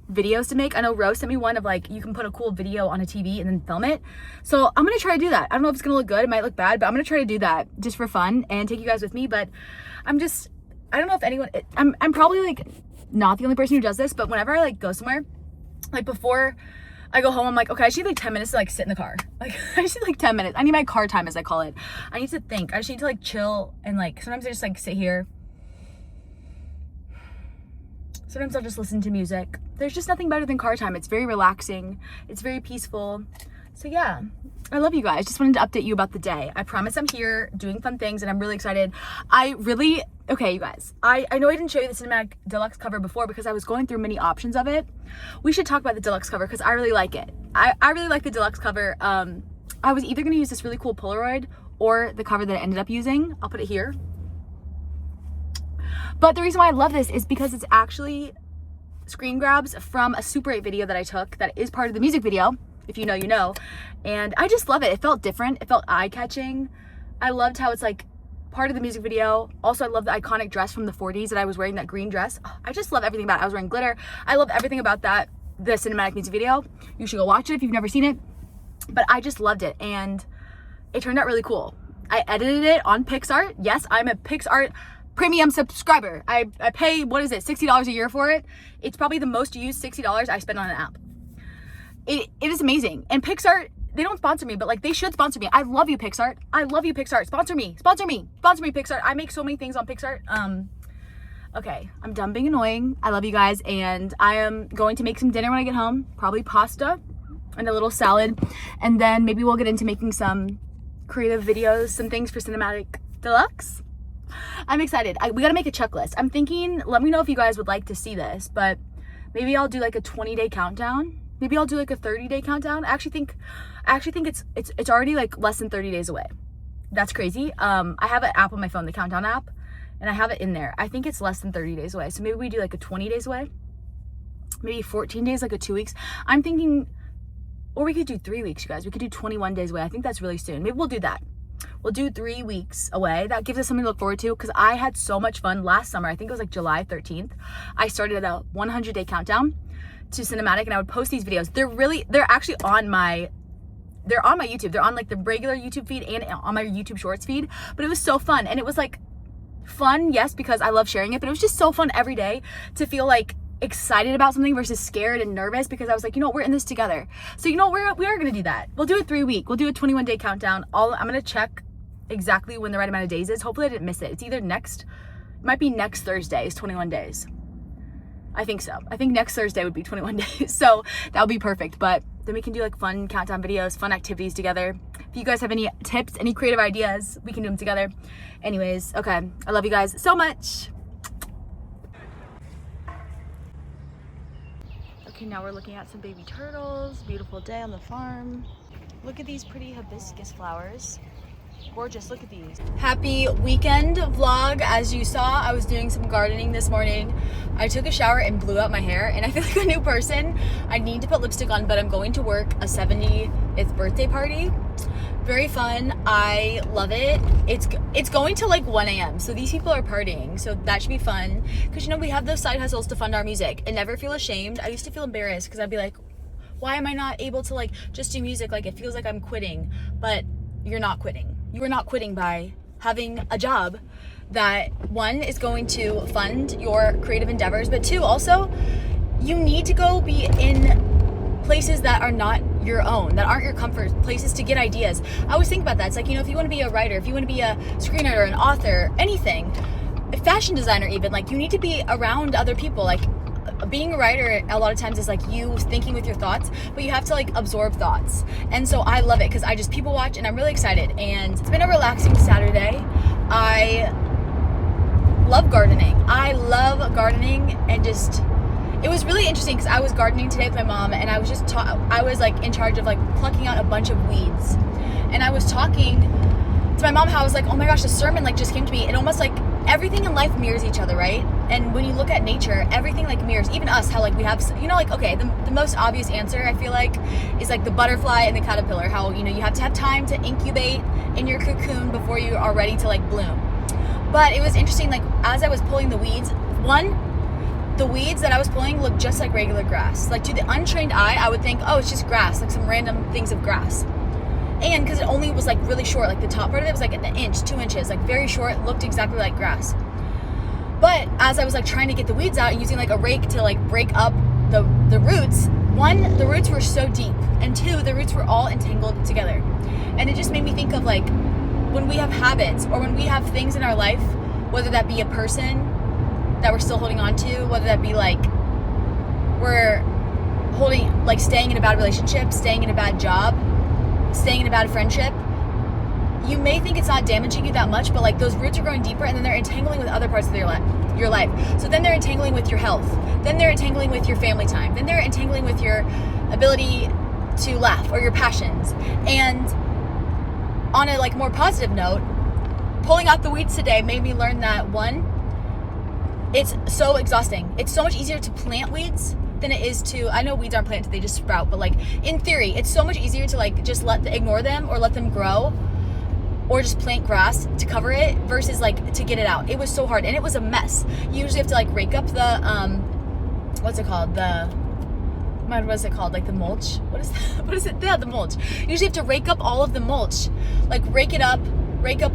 videos to make. I know Rose sent me one of like, you can put a cool video on a TV and then film it. So I'm gonna try to do that. I don't know if it's gonna look good, it might look bad, but I'm gonna try to do that just for fun and take you guys with me. But I don't know if anyone, I'm probably like not the only person who does this, but whenever I like go somewhere, like before I go home, I'm like, okay, I just need like 10 minutes to like sit in the car. Like, I just need like 10 minutes. I need my car time, as I call it. I need to think. I just need to like chill and like, sometimes I just like sit here. Sometimes I'll just listen to music. There's just nothing better than car time. It's very relaxing. It's very peaceful. So yeah, I love you guys. Just wanted to update you about the day. I promise I'm here doing fun things and I'm really excited. Okay, you guys, I know I didn't show you the Cinematic Deluxe cover before because I was going through many options of it. We should talk about the Deluxe cover because I really like it. I really like the Deluxe cover. I was either gonna use this really cool Polaroid or the cover that I ended up using. I'll put it here. But the reason why I love this is because it's actually screen grabs from a Super 8 video that I took that is part of the music video. If you know, you know. And I just love it. It felt different. It felt eye-catching. I loved how it's like part of the music video. Also, I love the iconic dress from the 40s that I was wearing, that green dress. Oh, I just love everything about it. I was wearing glitter. I love everything about the cinematic music video. You should go watch it if you've never seen it. But I just loved it. And it turned out really cool. I edited it on PixArt. Yes, I'm a PixArt premium subscriber. I pay, what is it, $60 a year for it. It's probably the most used $60 I spend on an app. It is amazing. And PixArt, they don't sponsor me, but like they should sponsor me. I love you, PixArt. I love you, PixArt. Sponsor me, PixArt. I make so many things on PixArt. Okay, I'm done being annoying. I love you guys, and I am going to make some dinner when I get home. Probably pasta and a little salad, and then maybe we'll get into making some creative videos, some things for Cinematic Deluxe. I'm excited. We gotta make a checklist. I'm thinking, let me know if you guys would like to see this, but maybe I'll do like a 20-day countdown. Maybe I'll do like a 30-day countdown. I actually think it's already like less than 30 days away. That's crazy. I have an app on my phone, the countdown app, and I have it in there. I think it's less than 30 days away. So maybe we do like a 20 days away. Maybe 14 days, like a 2 weeks. I'm thinking, or we could do 3 weeks, you guys. We could do 21 days away. I think that's really soon. Maybe we'll do that. We'll do 3 weeks away. That gives us something to look forward to because I had so much fun last summer. I think it was like July 13th. I started a 100-day countdown to cinematic, and I would post these videos. They're actually on my YouTube. They're on like the regular YouTube feed and on my YouTube Shorts feed. But it was so fun, and it was like fun, yes, because I love sharing it, but it was just so fun every day to feel like excited about something versus scared and nervous, because I was like, you know, we're in this together. So you know, we are gonna do that. We'll do a 3 week. We'll do a 21-day countdown. I'm gonna check exactly when the right amount of days is. Hopefully I didn't miss it. It's either it might be next Thursday is 21 days. I think so. I think next Thursday would be 21 days. So that would be perfect. But then we can do like fun countdown videos, fun activities together. If you guys have any tips, any creative ideas, we can do them together. Anyways, okay. I love you guys so much. Okay, now we're looking at some baby turtles. Beautiful day on the farm. Look at these pretty hibiscus flowers. Gorgeous, look at these. Happy weekend vlog. As you saw, I was doing some gardening this morning. I took a shower and blew out my hair, and I feel like a new person. I need to put lipstick on, but I'm going to work a 70th birthday party. Very fun. I love it. It's going to like 1 a.m. So these people are partying. So that should be fun. Because you know, we have those side hustles to fund our music and never feel ashamed. I used to feel embarrassed because I'd be like, why am I not able to like just do music? Like it feels like I'm quitting, but you're not quitting. You are not quitting by having a job that, one, is going to fund your creative endeavors, but two, also, you need to go be in places that are not your own, that aren't your comfort places to get ideas. I always think about that. It's like, you know, if you want to be a writer, if you want to be a screenwriter, an author, anything, a fashion designer even, like you need to be around other people. Like being a writer a lot of times is like you thinking with your thoughts, but you have to like absorb thoughts. And so I love it because I just people watch and I'm really excited. And it's been a relaxing Saturday. I love gardening. And just, it was really interesting because I was gardening today with my mom, and I was just I was like in charge of like plucking out a bunch of weeds. And I was talking to my mom how I was like, oh my gosh, the sermon like just came to me. And almost like everything in life mirrors each other, right? And when you look at nature, everything like mirrors, even us, how like we have, you know, like, okay, the most obvious answer I feel like is like the butterfly and the caterpillar, how, you know, you have to have time to incubate in your cocoon before you are ready to like bloom. But it was interesting, like as I was pulling the weeds, the weeds that I was pulling looked just like regular grass. Like to the untrained eye, I would think, oh, it's just grass, like some random things of grass. And because it only was like really short, like the top part of it was like an inch, 2 inches, like very short, looked exactly like grass. But as I was like trying to get the weeds out using like a rake to like break up the roots, one, the roots were so deep, and two, the roots were all entangled together. And it just made me think of like when we have habits or when we have things in our life, whether that be a person that we're still holding on to, whether that be like we're holding, like staying in a bad relationship, staying in a bad job, staying in a bad friendship. You may think it's not damaging you that much, but like those roots are growing deeper, and then they're entangling with other parts of your life. So then they're entangling with your health. Then they're entangling with your family time. Then they're entangling with your ability to laugh or your passions. And on a like more positive note, pulling out the weeds today made me learn that one, it's so exhausting. It's so much easier to plant weeds than it is to, I know weeds aren't planted, they just sprout, but like in theory, it's so much easier to like just ignore them or let them grow, or just plant grass to cover it versus like to get it out. It was so hard, and it was a mess. You usually have to like rake up the what's it called, like the mulch, what is it, yeah, the mulch. You usually have to rake up all of the mulch, like rake up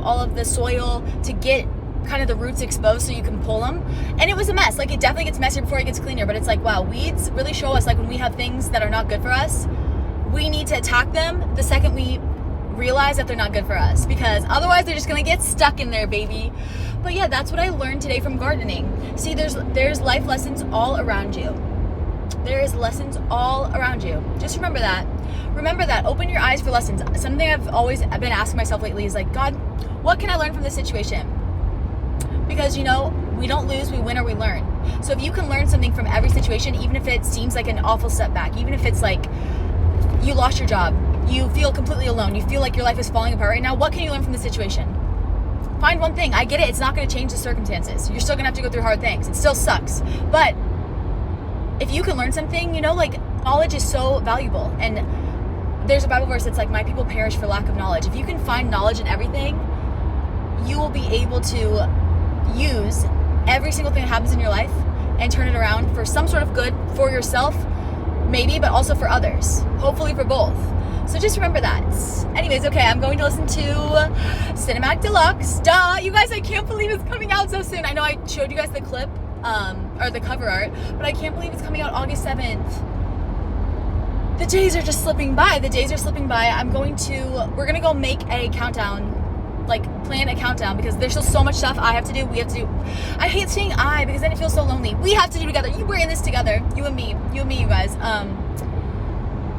all of the soil to get kind of the roots exposed so you can pull them. And it was a mess. Like it definitely gets messier before it gets cleaner, but it's like, wow, weeds really show us like when we have things that are not good for us, we need to attack them the second we realize that they're not good for us, because otherwise they're just gonna get stuck in there, baby. But yeah, that's what I learned today from gardening. See, there's life lessons all around you. There is lessons all around you. Just remember that. Open your eyes for lessons. Something I've always been asking myself lately is like, God, what can I learn from this situation? Because you know, we don't lose, we win, or we learn. So if you can learn something from every situation, even if it seems like an awful setback, even if it's like you lost your job, you feel completely alone, you feel like your life is falling apart right now, what can you learn from the situation? Find one thing. I get it, it's not going to change the circumstances. You're still going to have to go through hard things. It still sucks. But if you can learn something, you know, like knowledge is so valuable. And there's a Bible verse that's like, my people perish for lack of knowledge. If you can find knowledge in everything, you will be able to use every single thing that happens in your life and turn it around for some sort of good for yourself, maybe, but also for others. Hopefully for both. So just remember that. Anyways, okay, I'm going to listen to Cinematic Deluxe. Duh, you guys, I can't believe it's coming out so soon. I know I showed you guys the clip, or the cover art, but I can't believe it's coming out August 7th. The days are just slipping by. We're gonna go make a countdown, like plan a countdown, because there's still so much stuff I have to do, we have to do. I hate saying I, because then it feels so lonely. We have to do together. We're in this together. You and me, you guys.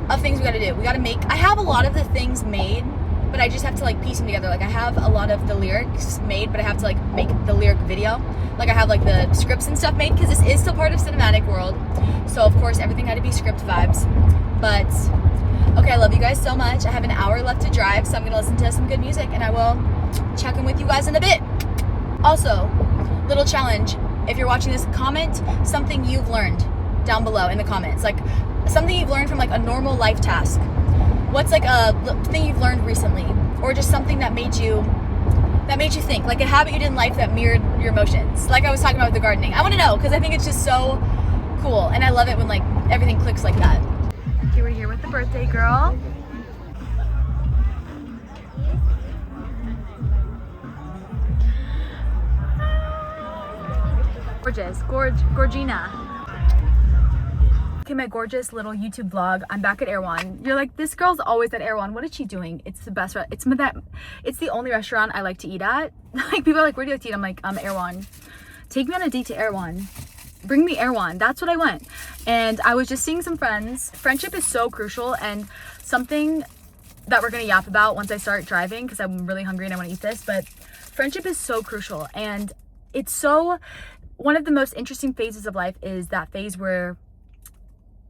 Of things we gotta do. We gotta make, I have a lot of the things made, but I just have to like piece them together. Like I have a lot of the lyrics made, but I have to like make the lyric video. Like I have like the scripts and stuff made, because this is still part of cinematic world. So of course everything had to be script vibes. But okay, I love you guys so much. I have an hour left to drive, so I'm gonna listen to some good music, and I will check in with you guys in a bit. Also, little challenge. If you're watching this, comment something you've learned down below in the comments. Like something you've learned from like a normal life task. What's like a thing you've learned recently, or just something that made you think, like a habit you did in life that mirrored your emotions, like I was talking about with the gardening. I want to know, because I think it's just so cool, and I love it when like everything clicks like that. Okay, we're here with the birthday girl. Gorgeous, Gorgina. Okay, my gorgeous little YouTube vlog. I'm back at Errands. You're like, this girl's always at Errands. What is she doing? It's the best. It's the only restaurant I like to eat at. Like people are like, where do you like to eat? I'm like, Errands. Take me on a date to Errands. Bring me Errands. That's what I want. And I was just seeing some friends. Friendship is so crucial, and something that we're gonna yap about once I start driving, because I'm really hungry and I want to eat this. But friendship is so crucial, and it's so, one of the most interesting phases of life is that phase where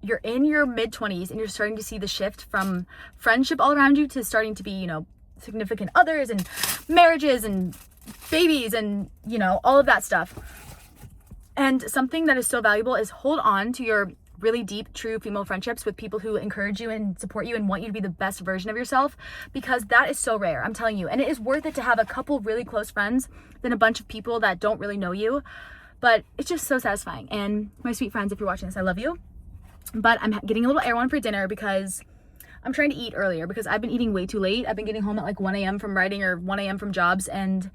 you're in your mid-20s and you're starting to see the shift from friendship all around you to starting to be, you know, significant others and marriages and babies and, you know, all of that stuff. And something that is so valuable is hold on to your really deep, true female friendships with people who encourage you and support you and want you to be the best version of yourself, because that is so rare, I'm telling you. And it is worth it to have a couple really close friends than a bunch of people that don't really know you. But it's just so satisfying. And my sweet friends, if you're watching this, I love you. But I'm getting a little Errands for dinner because I'm trying to eat earlier, because I've been eating way too late. I've been getting home at like 1 a.m. from writing or 1 a.m. from jobs, and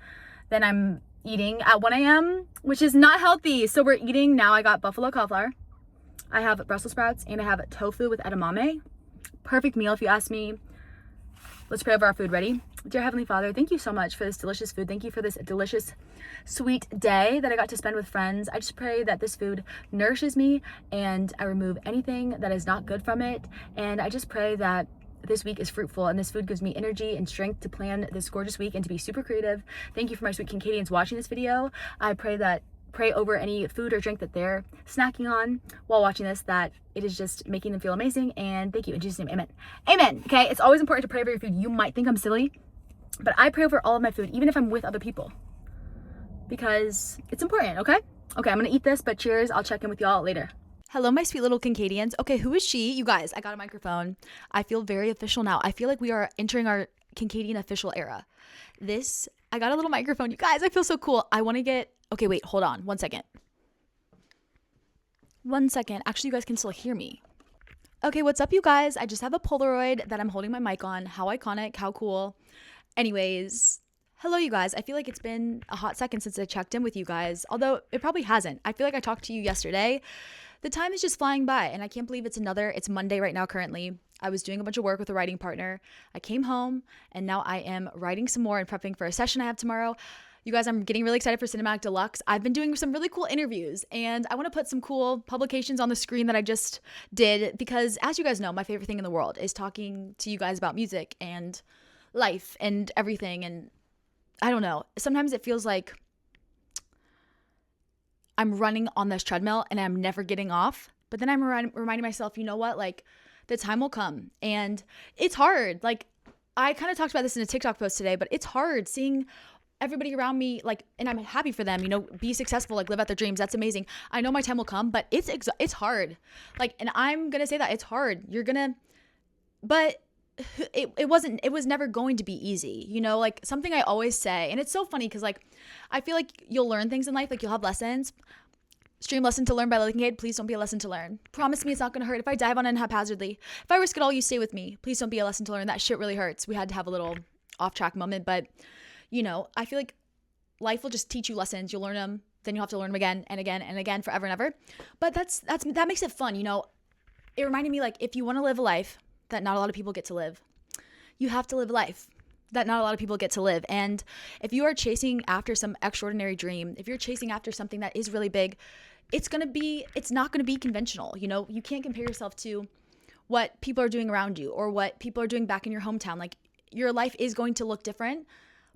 then I'm eating at 1 a.m., which is not healthy. So we're eating now. I got buffalo cauliflower. I have Brussels sprouts and I have tofu with edamame. Perfect meal if you ask me. Let's pray over our food. Ready? Dear Heavenly Father, thank you so much for this delicious food. Thank you for this delicious, sweet day that I got to spend with friends. I just pray that this food nourishes me and I remove anything that is not good from it. And I just pray that this week is fruitful and this food gives me energy and strength to plan this gorgeous week and to be super creative. Thank you for my sweet Kincadians watching this video. I pray over any food or drink that they're snacking on while watching this, that it is just making them feel amazing. And thank you in Jesus' name, amen. Amen. Okay, it's always important to pray over your food. You might think I'm silly, but I pray over all of my food, even if I'm with other people, because it's important. Okay, I'm gonna eat this, but cheers. I'll check in with y'all later. Hello, my sweet little Kincadians. Okay, who is she? You guys, I got a microphone. I feel very official now. I feel like we are entering our Kincadian official era. I got a little microphone. You guys, I feel so cool. I want to get, okay, wait, hold on. 1 second. 1 second. Actually, you guys can still hear me. Okay, what's up, you guys? I just have a Polaroid that I'm holding my mic on. How iconic, how cool. Anyways, hello, you guys. I feel like it's been a hot second since I checked in with you guys, although it probably hasn't. I feel like I talked to you yesterday. The time is just flying by, and I can't believe it's Monday right now currently. I was doing a bunch of work with a writing partner. I came home, and now I am writing some more and prepping for a session I have tomorrow. You guys, I'm getting really excited for Cinematic Deluxe. I've been doing some really cool interviews, and I want to put some cool publications on the screen that I just did, because as you guys know, my favorite thing in the world is talking to you guys about music and life and everything. And I don't know, sometimes it feels like I'm running on this treadmill and I'm never getting off. But then I'm reminding myself, you know what? Like, the time will come, and it's hard. Like, I kind of talked about this in a TikTok post today, but it's hard seeing everybody around me, like, and I'm happy for them, you know, be successful, like, live out their dreams. That's amazing. I know my time will come, but it's hard. Like, and I'm going to say that it's hard. But it was never going to be easy, you know, like something I always say. And it's so funny because, like, I feel like you'll learn things in life, like you'll have lessons. Stream Lesson to Learn by Kincade. Please don't be a lesson to learn. Promise me it's not going to hurt if I dive on it haphazardly. If I risk it all, you stay with me. Please don't be a lesson to learn. That shit really hurts. We had to have a little off-track moment, but, you know, I feel like life will just teach you lessons. You'll learn them, then you'll have to learn them again and again and again, forever and ever. But that makes it fun, you know. It reminded me, like, if you want to live a life that not a lot of people get to live, you have to live a life that not a lot of people get to live. And if you are chasing after some extraordinary dream, if you're chasing after something that is really big, it's not going to be conventional. You know, you can't compare yourself to what people are doing around you or what people are doing back in your hometown. Like, your life is going to look different,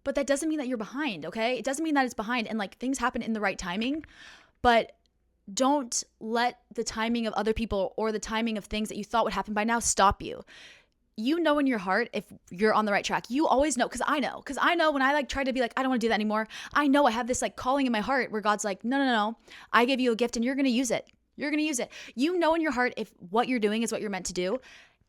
but that doesn't mean that you're behind. Okay. It doesn't mean that it's behind, and, like, things happen in the right timing, but don't let the timing of other people or the timing of things that you thought would happen by now stop you. You know in your heart if you're on the right track. You always know, because I know when I, like, try to be like, I don't want to do that anymore. I know I have this, like, calling in my heart where God's like, no. I gave you a gift and you're going to use it. You know in your heart if what you're doing is what you're meant to do,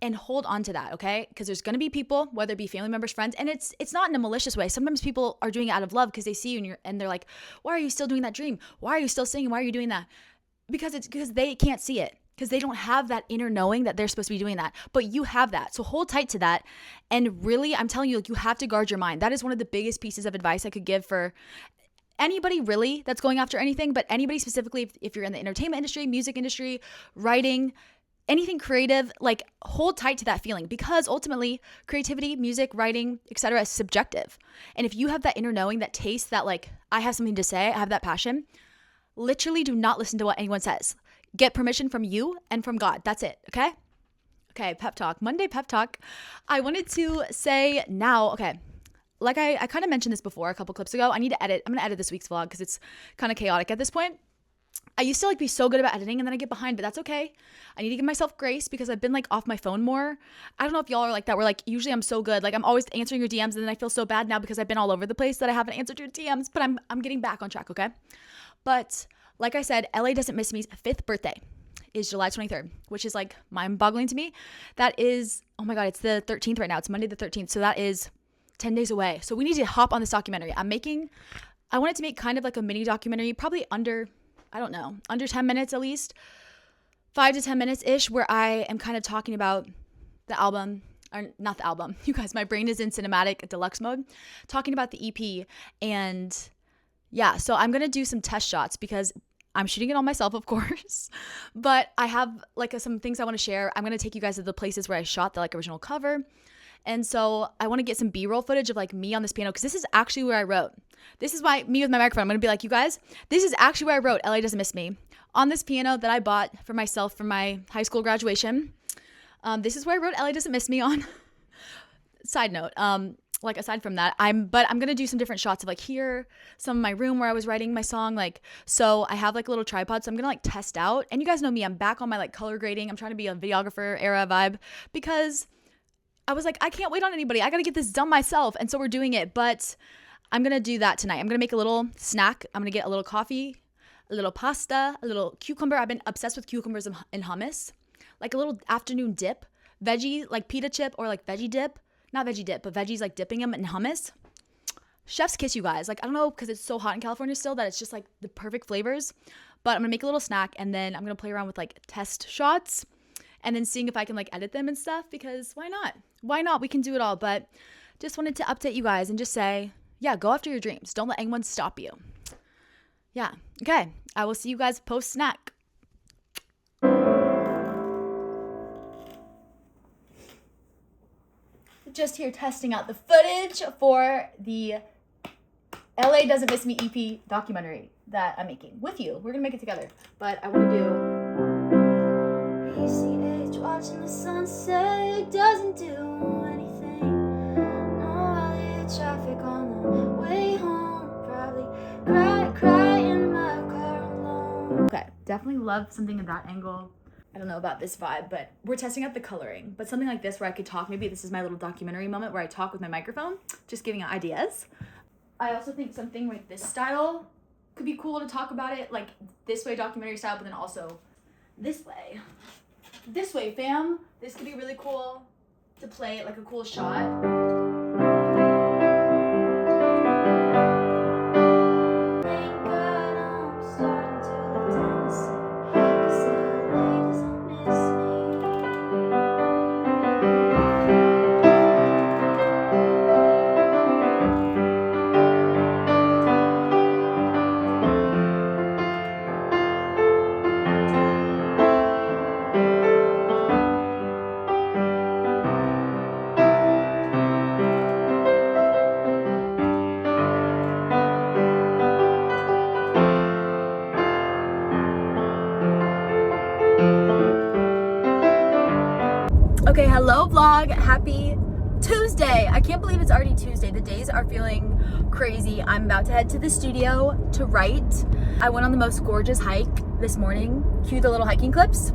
and hold on to that, okay? Because there's going to be people, whether it be family members, friends, and it's not in a malicious way. Sometimes people are doing it out of love because they see you and they're like, why are you still doing that dream? Why are you still singing? Why are you doing that? Because they can't see it. Because they don't have that inner knowing that they're supposed to be doing that. But you have that. So hold tight to that. And really, I'm telling you, like, you have to guard your mind. That is one of the biggest pieces of advice I could give for anybody really that's going after anything, but anybody specifically if you're in the entertainment industry, music industry, writing, anything creative. Like, hold tight to that feeling, because ultimately creativity, music, writing, etc. is subjective. And if you have that inner knowing, that taste, that, like, I have something to say, I have that passion, literally do not listen to what anyone says. Get permission from you and from God. That's it. Okay, pep talk. Monday pep talk. I wanted to say now, okay, like I kind of mentioned this before a couple clips ago. I need to edit. I'm going to edit this week's vlog because it's kind of chaotic at this point. I used to, like, be so good about editing, and then I get behind, but that's okay. I need to give myself grace because I've been, like, off my phone more. I don't know if y'all are like that, where, like, usually I'm so good. Like, I'm always answering your DMs, and then I feel so bad now because I've been all over the place that I haven't answered your DMs, but I'm getting back on track, okay? But like I said, LA Doesn't Miss Me's 5th birthday is July 23rd, which is, like, mind-boggling to me. That is, oh my God, it's the 13th right now. It's Monday the 13th. So that is 10 days away. So we need to hop on this documentary. I wanted to make kind of like a mini documentary, probably under 10 minutes at least, 5 to 10 minutes-ish, where I am kind of talking about the album, or not the album. You guys, my brain is in Cinematic Deluxe mode, talking about the EP. And yeah, so I'm going to do some test shots because I'm shooting it all myself, of course, but I have like some things I want to share. I'm going to take you guys to the places where I shot the like original cover. And so I want to get some B-roll footage of like me on this piano, because this is actually where I wrote. This is me with my microphone. I'm going to be like, you guys, this is actually where I wrote LA Doesn't Miss Me, on this piano that I bought for myself for my high school graduation. This is where I wrote LA Doesn't Miss Me on. Side note, like aside from that, I'm gonna do some different shots of like here, some of my room where I was writing my song, like, so I have like a little tripod, so I'm gonna like test out. And you guys know me, I'm back on my like color grading. I'm trying to be a videographer era vibe, because I was like, I can't wait on anybody. I gotta get this done myself. And so we're doing it, but I'm gonna do that tonight. I'm gonna make a little snack. I'm gonna get a little coffee, a little pasta, a little cucumber. I've been obsessed with cucumbers and hummus, like a little afternoon dip, veggie, like pita chip or like veggie dip. Not veggie dip, but veggies, like dipping them in hummus. Chef's kiss, you guys. Like, I don't know, because it's so hot in California still, that it's just like the perfect flavors. But I'm gonna make a little snack, and then I'm gonna play around with like test shots and then seeing if I can like edit them and stuff, because why not? Why not? We can do it all. But just wanted to update you guys and just say, yeah, go after your dreams. Don't let anyone stop you. Yeah. Okay. I will see you guys post snack. Just here testing out the footage for the LA Doesn't Miss Me EP documentary that I'm making with you. We're gonna make it together, but I want to do PCH watching the sunset doesn't do anything. No LA traffic on the way home. Probably cry in my car alone. Okay, definitely love something at that angle. I don't know about this vibe, but we're testing out the coloring. But something like this where I could talk, maybe this is my little documentary moment where I talk with my microphone, just giving ideas. I also think something like this style could be cool to talk about it, like this way, documentary style, but then also this way. This way, fam. This could be really cool to play it like a cool shot. Okay, hello vlog, happy Tuesday. I can't believe it's already Tuesday. The days are feeling crazy. I'm about to head to the studio to write. I went on the most gorgeous hike this morning. Cue the little hiking clips.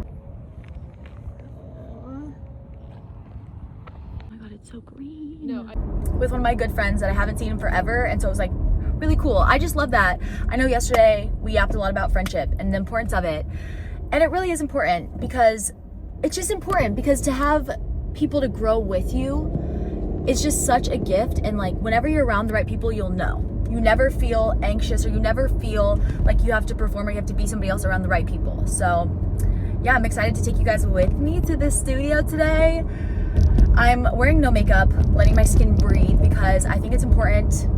Oh my God, it's so green. With one of my good friends that I haven't seen in forever, and so it was like really cool. I just love that. I know yesterday we yapped a lot about friendship and the importance of it, and it really is important, because it's just important, because to have people to grow with you is just such a gift. And like whenever you're around the right people, you'll know. You never feel anxious, or you never feel like you have to perform or you have to be somebody else around the right people. So yeah, I'm excited to take you guys with me to the studio today. I'm wearing no makeup, letting my skin breathe, because I think it's important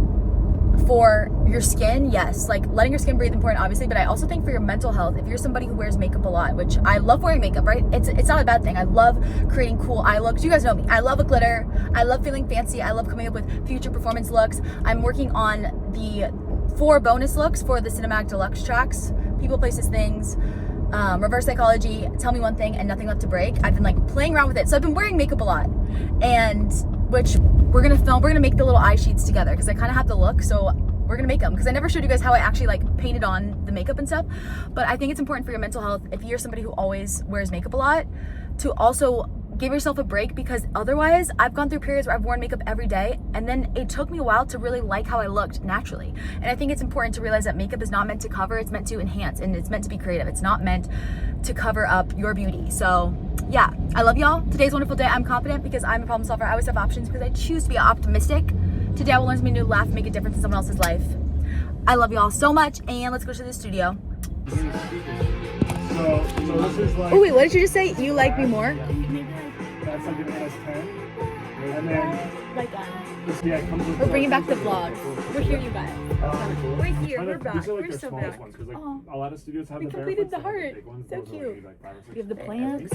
for your skin. Yes, like letting your skin breathe important, obviously, but I also think for your mental health, if you're somebody who wears makeup a lot, which I love wearing makeup, right? It's not a bad thing. I love creating cool eye looks. You guys know me. I love a glitter. I love feeling fancy. I love coming up with future performance looks. I'm working on the 4 bonus looks for the Cinematic Deluxe tracks: People, Places, Things, Reverse Psychology, Tell Me One Thing, and Nothing Left to Break. I've been like playing around with it. So I've been wearing makeup a lot, and which we're gonna make the little eye sheets together, because I kind of have the look, so we're gonna make them, because I never showed you guys how I actually like painted on the makeup and stuff. But I think it's important for your mental health, if you're somebody who always wears makeup a lot, to also give yourself a break, because otherwise I've gone through periods where I've worn makeup every day, and then it took me a while to really like how I looked naturally. And I think it's important to realize that makeup is not meant to cover, it's meant to enhance, and it's meant to be creative. It's not meant to cover up your beauty. So yeah, I love y'all. Today's a wonderful day. I'm confident because I'm a problem solver. I always have options because I choose to be optimistic. Today I will learn something new, laugh, make a difference in someone else's life. I love y'all so much, and let's go to the studio. So this is like. Oh wait, what did you just say? You like me more? That's like an S10. And Yeah, it comes with We're bringing back the vlogs. We're here, you guys. We're here. We're back. These are like We're their so smallest back. ones because like a lot of studios have We the completed barefoots, the they heart. have big ones, So those are cute. maybe, like 5 or 6. We have the Yeah. plants.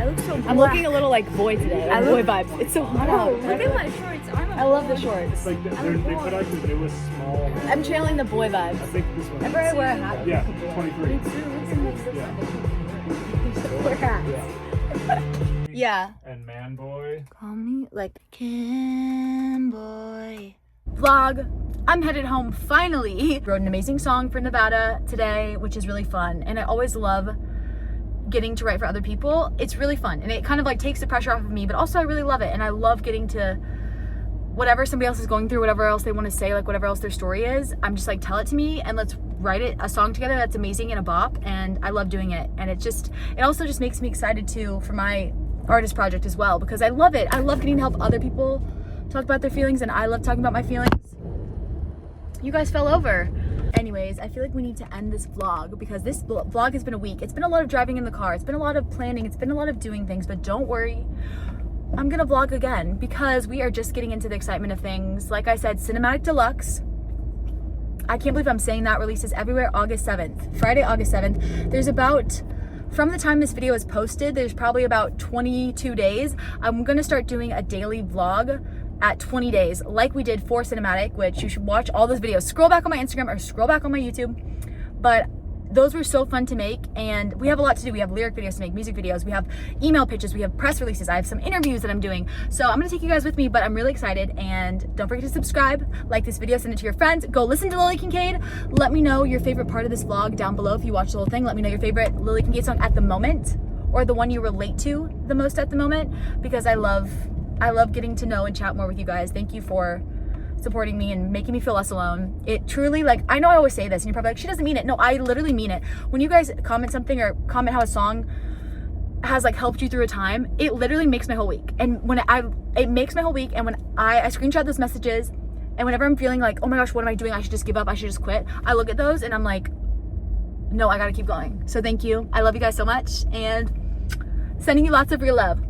I look so I'm looking a little like boy today. Like boy vibes. It's so hot out. Look at my shorts. I love the shorts. It's like they put out the newest small. I'm channeling the boy vibes. I think this one. Remember I wear a hat? Yeah, 23. Yeah. Wear hats. Yeah. Yeah. And man boy. Call me like Kim boy. Vlog. I'm headed home finally. Wrote an amazing song for Nevada today, which is really fun. And I always love getting to write for other people. It's really fun. And it kind of like takes the pressure off of me, but also I really love it. And I love getting to whatever somebody else is going through, whatever else they want to say, like whatever else their story is. I'm just like, tell it to me and let's write a song together that's amazing and a bop. And I love doing it. And it also just makes me excited too for my artist project as well, because I love it. I love getting to help other people talk about their feelings, and I love talking about my feelings. You guys fell over. Anyways, I feel like we need to end this vlog because this vlog has been a week. It's been a lot of driving in the car. It's been a lot of planning. It's been a lot of doing things, but don't worry. I'm gonna vlog again because we are just getting into the excitement of things. Like I said, Cinematic Deluxe. I can't believe I'm saying that. Releases everywhere August 7th. Friday, August 7th. There's about, from the time this video is posted, there's probably about 22 days. I'm gonna start doing a daily vlog at 20 days, like we did for Cinematic, which you should watch all those videos. Scroll back on my Instagram or scroll back on my YouTube. But those were so fun to make, and we have a lot to do. We have lyric videos to make, music videos, we have email pitches, we have press releases, I have some interviews that I'm doing. So I'm gonna take you guys with me, but I'm really excited. And don't forget to subscribe, like this video, send it to your friends, go listen to Lily Kincade. Let me know your favorite part of this vlog down below if you watched the whole thing. Let me know your favorite Lily Kincade song at the moment, or the one you relate to the most at the moment, because I love getting to know and chat more with you guys. Thank you for supporting me and making me feel less alone. It truly, like, I know I always say this and you're probably like, she doesn't mean it. No, I literally mean it. When you guys comment something or comment how a song has like helped you through a time, it literally makes my whole week. And it makes my whole week. And when I screenshot those messages, and whenever I'm feeling like, oh my gosh, what am I doing? I should just give up. I should just quit. I look at those and I'm like, no, I gotta keep going. So thank you. I love you guys so much, and sending you lots of real love.